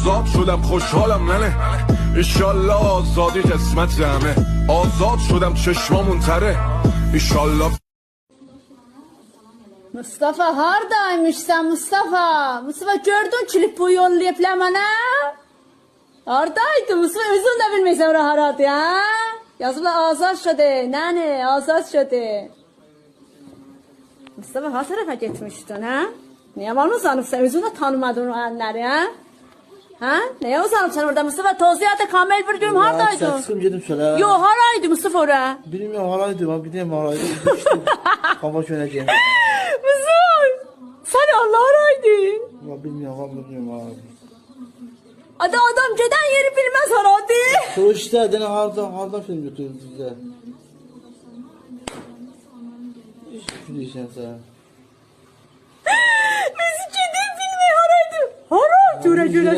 آزاد شدم خوشحالم ننه ایشالله آزادی قسمت همه آزاد شدم چشمامون تره ایشالله Mustafa haradaymışsan Mustafa? Mustafa gördün klip bu yollayıp lan bana? Haradaydı Mustafa, özün de bilmeysen oraya haradı ha? Yazıbla azad şöde, nene azad şöde. Mustafa ha tarafa gitmiştin ha? Niye var mı sanıp sen özün de tanımadın o anları ha? Ha? Neye uzanıp sen orada Mustafa? Tozluya kamel bir gün haradaydın? Çıkım dedim söyle. Yo haraydı Mustafa oraya. Bilmiyorum haraydı ben gideyim haraydı. Kafa çöneceğim. Mustafa sen Allah haraydı. Ya bilmiyorum haraydı. Adam giden yeri bilmez haraydı. Sonra işte dene harda film götürdü size. Şu diyeceğim sana. Biz gidin filmi haraydı. Haray. Cüre cüre.